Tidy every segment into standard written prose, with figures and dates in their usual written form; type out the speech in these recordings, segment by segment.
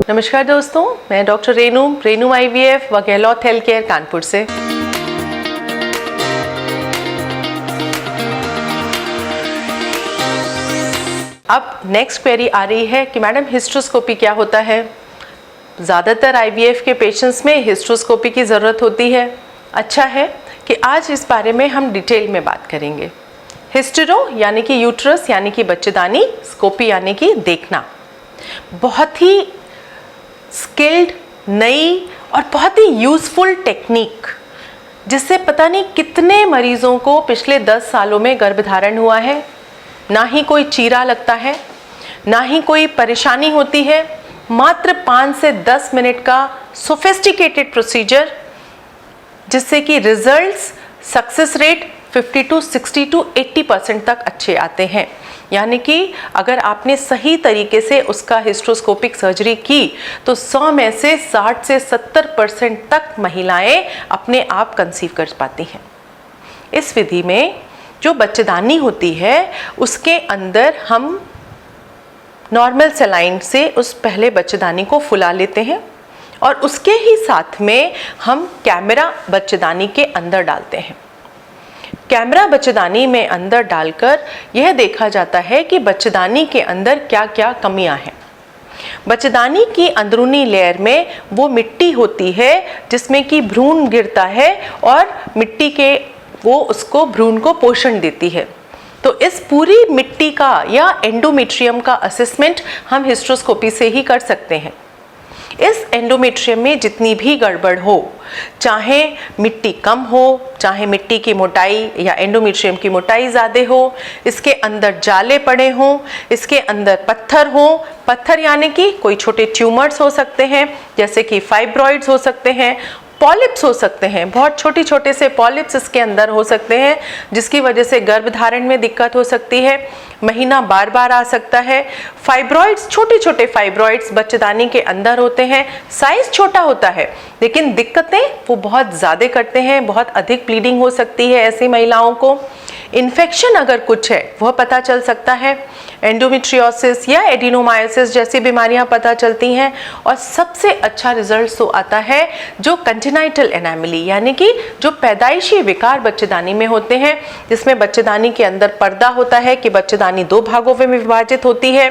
नमस्कार दोस्तों, मैं डॉक्टर रेनू IVF व गहलोत हेल्थ केयर कानपुर से। अब नेक्स्ट क्वेरी आ रही है कि मैडम हिस्ट्रोस्कोपी क्या होता है। ज़्यादातर IVF के पेशेंट्स में हिस्ट्रोस्कोपी की ज़रूरत होती है। अच्छा है कि आज इस बारे में हम डिटेल में बात करेंगे। हिस्टेरो यानी कि यूट्रस यानी कि बच्चेदानी, स्कोपी यानी कि देखना, बहुत ही स्किल्ड, नई और बहुत ही यूज़फुल टेक्निक, जिससे पता नहीं कितने मरीज़ों को पिछले 10 सालों में गर्भधारण हुआ है। ना ही कोई चीरा लगता है, ना ही कोई परेशानी होती है। मात्र 5 से 10 मिनट का सोफिस्टिकेटेड प्रोसीजर, जिससे कि रिजल्ट्स, सक्सेस रेट 50 से 60 to 80% तक अच्छे आते हैं। यानी कि अगर आपने सही तरीके से उसका हिस्ट्रोस्कोपिक सर्जरी की तो 100 में से 60 से 70% तक महिलाएं अपने आप कंसीव कर पाती हैं। इस विधि में जो बच्चेदानी होती है उसके अंदर हम नॉर्मल सेलाइन से उस पहले बच्चेदानी को फुला लेते हैं और उसके ही साथ में हम कैमरा बच्चेदानी के अंदर डालते हैं। कैमरा बच्चेदानी में अंदर डालकर यह देखा जाता है कि बच्चेदानी के अंदर क्या क्या कमियां हैं। बच्चेदानी की अंदरूनी लेयर में वो मिट्टी होती है जिसमें कि भ्रूण गिरता है और मिट्टी के वो उसको भ्रूण को पोषण देती है। तो इस पूरी मिट्टी का या एंडोमेट्रियम का असेसमेंट हम हिस्ट्रोस्कोपी से ही कर सकते हैं। इस एंडोमेट्रियम में जितनी भी गड़बड़ हो, चाहे मिट्टी कम हो, चाहे मिट्टी की मोटाई या एंडोमेट्रियम की मोटाई ज़्यादा हो, इसके अंदर जाले पड़े हों, इसके अंदर पत्थर हों, पत्थर यानी कि कोई छोटे ट्यूमर्स हो सकते हैं, जैसे कि फाइब्रॉइड्स हो सकते हैं, पॉलिप्स हो सकते हैं, बहुत छोटे से पॉलिप्स इसके अंदर हो सकते हैं, जिसकी वजह से गर्भधारण में दिक्कत हो सकती है, महीना बार बार आ सकता है। फाइब्रॉइड्स, छोटे फाइब्रॉइड्स बच्चेदानी के अंदर होते हैं, साइज छोटा होता है लेकिन दिक्कतें वो बहुत ज़्यादा करते हैं, बहुत अधिक ब्लीडिंग हो सकती है ऐसी महिलाओं को। इन्फेक्शन अगर कुछ है वह पता चल सकता है, एंडोमेट्रियोसिस या एडिनोमायोसिस जैसी बीमारियां पता चलती हैं। और सबसे अच्छा रिजल्ट तो आता है जो कंजेनाइटल एनामली यानी कि जो पैदाइशी विकार बच्चेदानी में होते हैं, जिसमें बच्चेदानी के अंदर पर्दा होता है कि बच्चेदानी 2 भागों में विभाजित होती है,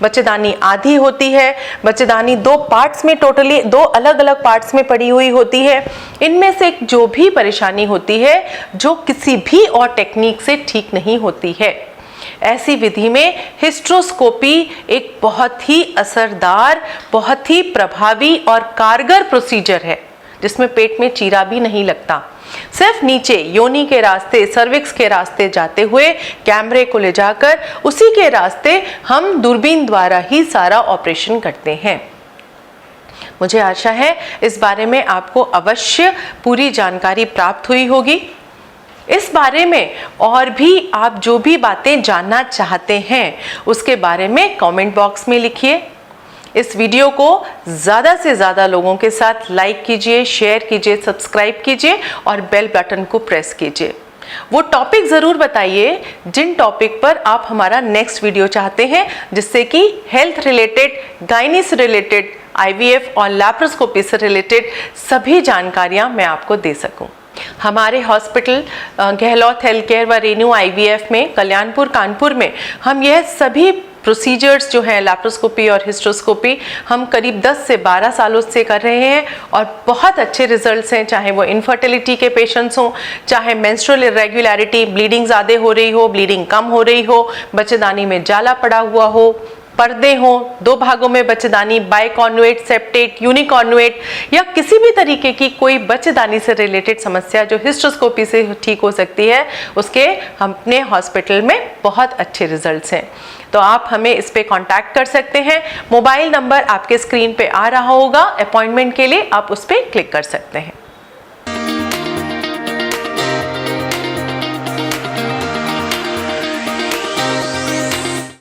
बच्चेदानी आधी होती है, बच्चेदानी 2 पार्ट्स में, टोटली 2 अलग अलग पार्ट्स में पड़ी हुई होती है। इनमें से जो भी परेशानी होती है जो किसी भी और टेक्निक से ठीक नहीं होती है, ऐसी विधि में हिस्ट्रोस्कोपी एक बहुत ही असरदार, बहुत ही प्रभावी और कारगर प्रोसीजर है, जिसमें पेट में चीरा भी नहीं लगता। सिर्फ नीचे योनि के रास्ते, सर्विक्स के रास्ते जाते हुए कैमरे को ले जाकर उसी के रास्ते हम दूरबीन द्वारा ही सारा ऑपरेशन करते हैं। मुझे आशा है इस बारे में आपको अवश्य पूरी जानकारी प्राप्त हुई होगी। इस बारे में और भी आप जो भी बातें जानना चाहते हैं उसके बारे में कमेंट बॉक्स में लिखिए। इस वीडियो को ज़्यादा से ज़्यादा लोगों के साथ लाइक कीजिए, शेयर कीजिए, सब्सक्राइब कीजिए और बेल बटन को प्रेस कीजिए। वो टॉपिक ज़रूर बताइए जिन टॉपिक पर आप हमारा नेक्स्ट वीडियो चाहते हैं, जिससे कि हेल्थ रिलेटेड, गायनी से रिलेटेड, IVF और लैप्रोस्कोपी से रिलेटेड सभी जानकारियाँ मैं आपको दे सकूं। हमारे हॉस्पिटल गहलोत हेल्थ केयर व रेनू IVF में कल्याणपुर कानपुर में हम यह सभी प्रोसीजर्स जो हैं, लैप्रोस्कोपी और हिस्ट्रोस्कोपी, हम करीब 10 से 12 सालों से कर रहे हैं और बहुत अच्छे रिजल्ट्स हैं। चाहे वो इनफर्टिलिटी के पेशेंट्स हों, चाहे मेंस्ट्रुअल इरेगुलरिटी, ब्लीडिंग ज़्यादा हो रही हो, ब्लीडिंग कम हो रही हो, बच्चेदानी में जाला पड़ा हुआ हो, पर्दे हों, 2 भागों में बच्चेदानी, बाइकॉन्वेट, सेप्टेट, यूनिकॉन्वेट या किसी भी तरीके की कोई बच्चेदानी से रिलेटेड समस्या जो हिस्ट्रोस्कोपी से ठीक हो सकती है, उसके अपने हॉस्पिटल में बहुत अच्छे रिजल्ट्स हैं। तो आप हमें इस पे कांटेक्ट कर सकते हैं। मोबाइल नंबर आपके स्क्रीन पे आ रहा होगा, अपॉइंटमेंट के लिए आप उस पर क्लिक कर सकते हैं।